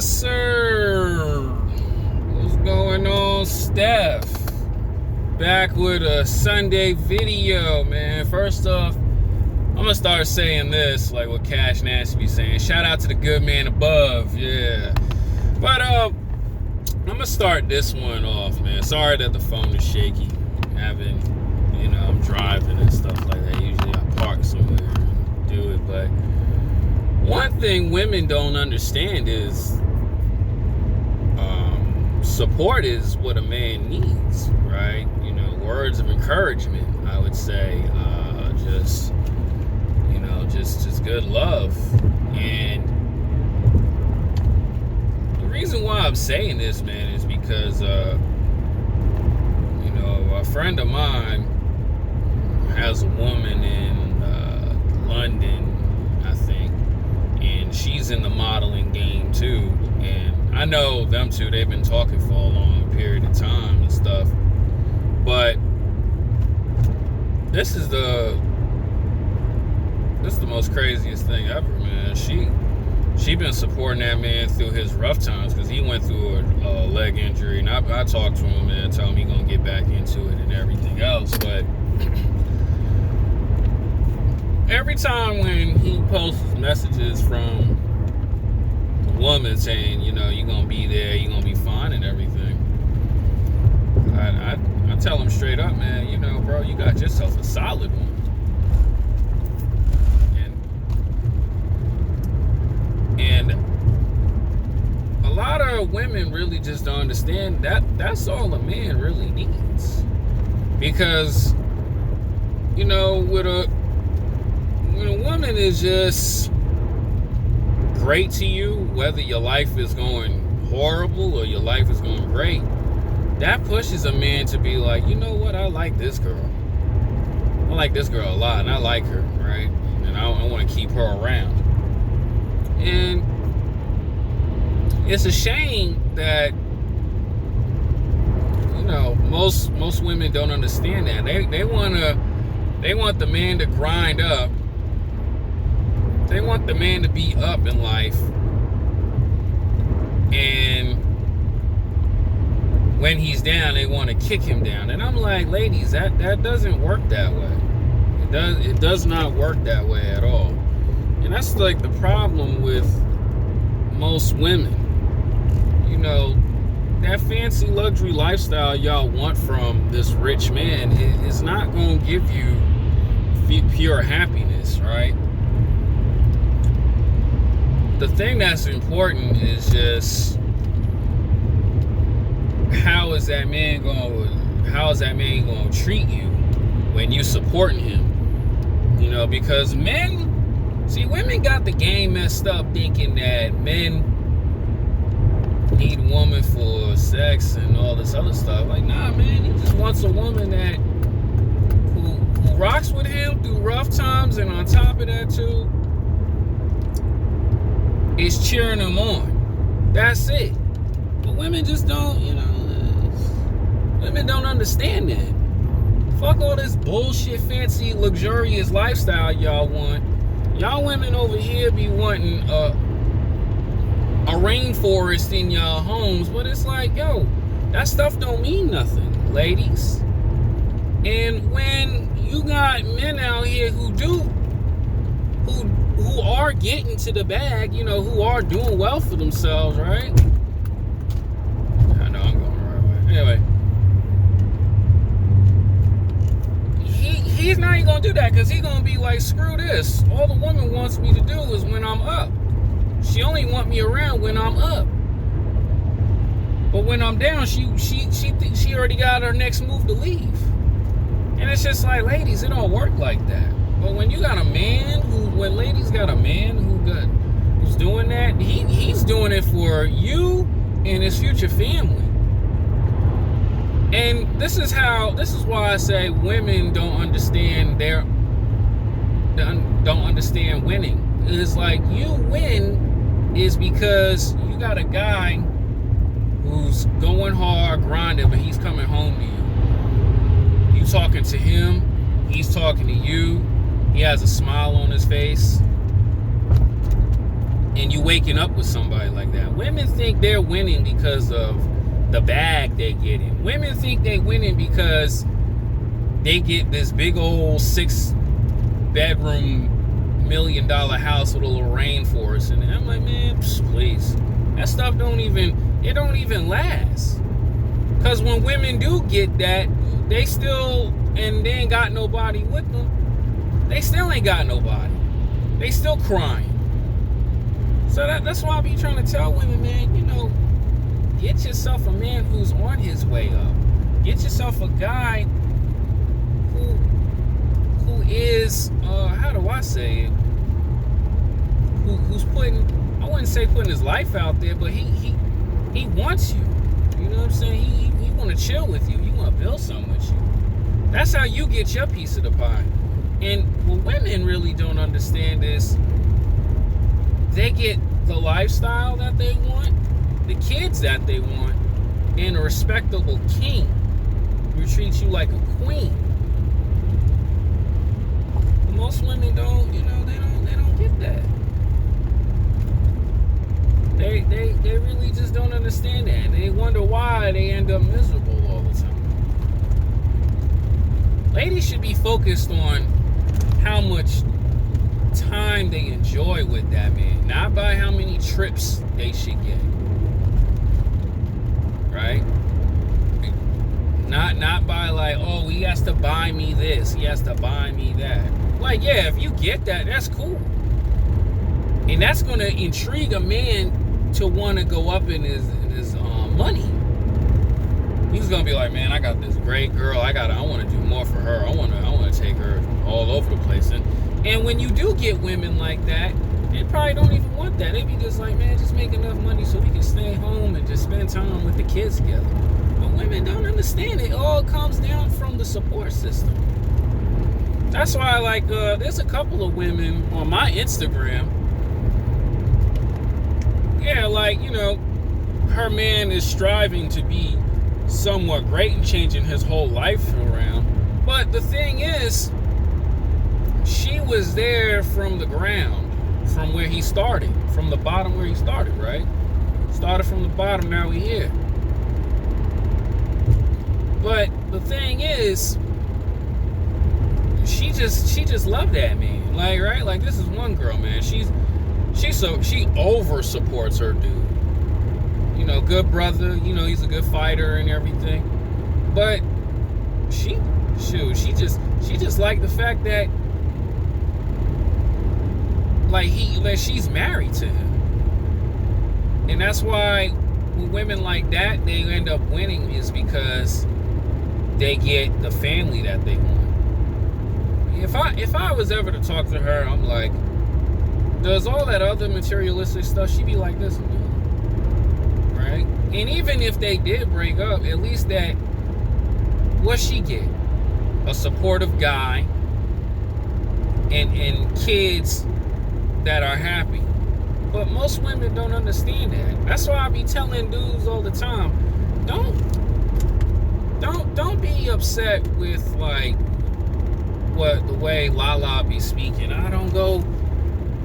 Yes, sir. What's going on, Steph? Back with a Sunday video, man. First off, I'm gonna start saying this, like what Cash Nasty be saying. Shout out to the good man above, yeah. But I'm gonna start this one off, man. Sorry that the phone is shaky. I'm driving and stuff like that. Usually I park somewhere and do it, but one thing women don't understand is support is what a man needs, right? Words of encouragement, I would say, just good love. And the reason why I'm saying this, man, is because a friend of mine has a woman in London, I think, and she's in the modeling game too. And I know them two, they've been talking for a long period of time and stuff. But this is the most craziest thing ever, man. She been supporting that man through his rough times because he went through a leg injury, and I talked to him, man, told him he gonna get back into it and everything else. But every time when he posts messages from a woman saying, you're gonna be there, you're gonna be fine and everything, I tell him straight up, man, bro, you got yourself a solid one. And a lot of women really just don't understand that that's all a man really needs. Because, when a woman is just great to you, whether your life is going horrible or your life is going great, that pushes a man to be like, you know what, I like this girl. I like this girl a lot, and I like her, right? And I want to keep her around. And it's a shame that, most women don't understand that. They want the man to grind up. They want the man to be up in life. And when he's down, they want to kick him down. And I'm like, ladies, that doesn't work that way. It does not work that way at all. And that's like the problem with most women. That fancy luxury lifestyle y'all want from this rich man is not going to give you pure happiness, right? The thing that's important is just how is that man going to treat you when you supporting him? Because women got the game messed up, thinking that men need a woman for sex and all this other stuff. Like, nah, man, he just wants a woman who rocks with him through rough times, and on top of that too, is cheering him on. That's it. But women just don't, women don't understand that. Fuck all this bullshit, fancy, luxurious lifestyle y'all want. Y'all women over here be wanting a rainforest in y'all homes, but it's like, yo, that stuff don't mean nothing, ladies. And when you got men out here who are getting to the bag, who are doing well for themselves, right? I know I'm going the right way. Anyway, he's not even gonna do that, because he's gonna be like, screw this. All the woman wants me to do is when I'm up. She only want me around when I'm up. But when I'm down, she thinks she already got her next move to leave. And it's just like, ladies, it don't work like that. But when you got a man when ladies got a man who's doing that, he's doing it for you and his future family. And this is why I say women don't understand winning. It's like, you win is because you got a guy who's going hard, grinding, but he's coming home to you. You talking to him, he's talking to you. He has a smile on his face. and you waking up with somebody like that. Women think they're winning because of the bag they get in. Women think they winning because they get this big old 6-bedroom $1 million house with a little rainforest. And I'm like, man, please. That stuff don't even last. Because when women do get that, they ain't got nobody with them. They still ain't got nobody. They still crying. So that's why I be trying to tell women, man, get yourself a man who's on his way up. Get yourself a guy who is, how do I say it? Who's putting, I wouldn't say putting his life out there, but he wants you. You know what I'm saying? He want to chill with you. He want to build something with you. That's how you get your piece of the pie. And what women really don't understand is they get the lifestyle that they want, the kids that they want, and a respectable king who treats you like a queen. But most women don't, they don't get that. They really just don't understand that. And they wonder why they end up miserable all the time. Ladies should be focused on how much time they enjoy with that man, not by how many trips they should get. Right? Not by like, oh, he has to buy me this, he has to buy me that. Like, yeah, if you get that, that's cool. And that's gonna intrigue a man to want to go up in his money. He's gonna be like, man, I got this great girl. I want to do more for her. I want to take her all over the place. And when you do get women like that, they probably don't even want that. They be just like, man, just make enough money so we can stay home and just spend time with the kids together. But women don't understand. It all comes down from the support system. That's why, like, there's a couple of women on my Instagram. Yeah, like, her man is striving to be somewhat great and changing his whole life around. But the thing is, she was there from the ground, from where he started, from the bottom where he started, right? Started from the bottom, now we here. But the thing is, she just loved that man. Like, right? Like, this is one girl, man. She over supports her dude. Good brother, he's a good fighter and everything. But she just liked the fact that she's married to him. And that's why women like that, they end up winning, is because they get the family that they want. If I was ever to talk to her, I'm like, does all that other materialistic stuff, she'd be like, this, right? And even if they did break up, at least that, what she get? A supportive guy and kids that are happy. But most women don't understand that. That's why I be telling dudes all the time, don't be upset with like the way Lala be speaking. I don't go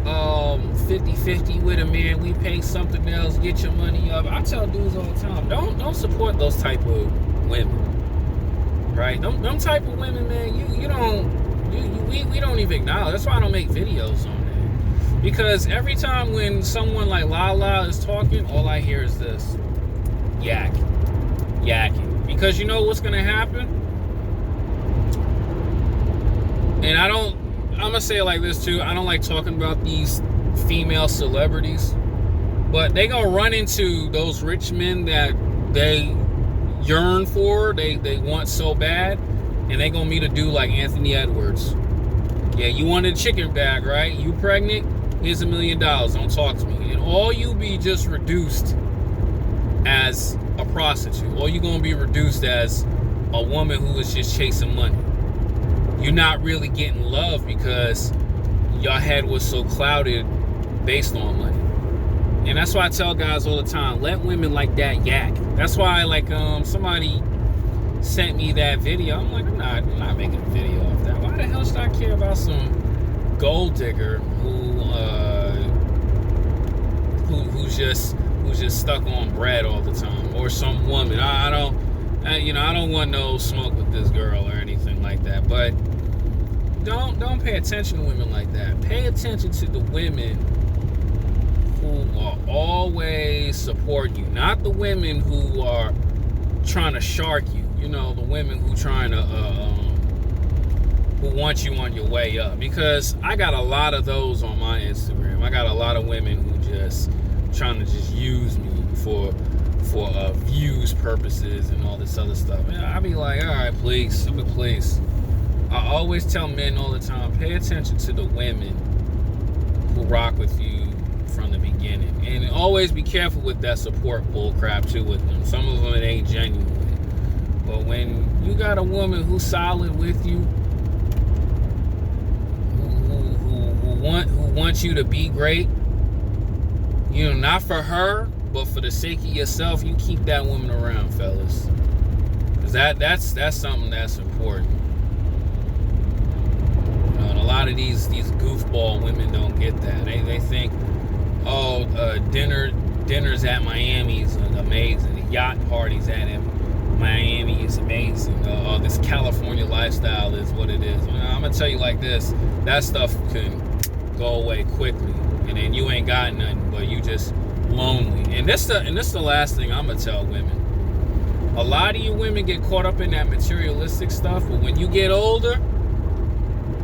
50-50 with a man. We pay something else, get your money up. I tell dudes all the time, don't support those type of women. Right? Them type of women, man, we don't even acknowledge. That's why I don't make videos on that. Because every time when someone like Lala is talking, all I hear is this. Yakking. Because you know what's gonna happen? And I'm gonna say it like this too. I don't like talking about these female celebrities, but they gonna run into those rich men that they yearn for, they want so bad, and they gonna meet a dude like Anthony Edwards. Yeah, you wanted a chicken bag, right? You pregnant? Here's $1 million. Don't talk to me. And all you be just reduced as a prostitute. Or you gonna be reduced as a woman who is just chasing money. You're not really getting love because your head was so clouded based on money. And that's why I tell guys all the time, let women like that yak. That's why, like, somebody sent me that video. I'm like, I'm not making a video of that. Why the hell should I care about some gold digger who just stuck on bread all the time, or some woman. I don't want no smoke with this girl or anything like that. But don't pay attention to women like that. Pay attention to the women who are always supporting you, not the women who are trying to shark you. You know, the women who trying to who want you on your way up. Because I got a lot of those on my Instagram. I got a lot of women who just trying to just use me for views purposes and all this other stuff. And I be like, all right, please. I always tell men all the time, pay attention to the women who rock with you from the beginning. And always be careful with that support bull crap too with them. Some of them, it ain't genuine. But when you got a woman who's solid with you, who wants you to be great, you know, not for her, but for the sake of yourself, you keep that woman around, fellas. Because that's something that's important. You know, and a lot of these goofball women don't get that. They think, oh, dinners at Miami is amazing. The yacht parties at Miami is amazing. This California lifestyle is what it is. I'm gonna tell you like this: that stuff can go away quickly, and then you ain't got nothing, but you just lonely. And this the last thing I'm gonna tell women. A lot of you women get caught up in that materialistic stuff, but when you get older,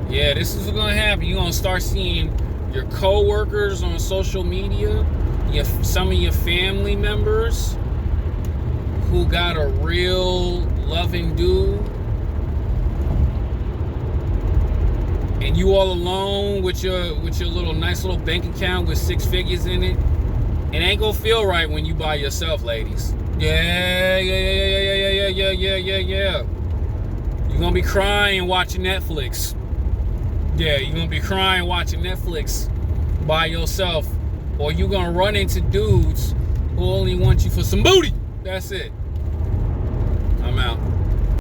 yeah, this is what's gonna happen. You're gonna start seeing your co-workers on social media, some of your family members who got a real loving dude, and you all alone with your little nice little bank account with 6 figures in it. It ain't gonna feel right when you by yourself, ladies. Yeah. You're gonna be crying watching Netflix. Yeah, you're gonna be crying watching Netflix by yourself, or you're gonna run into dudes who only want you for some booty. That's it. I'm out.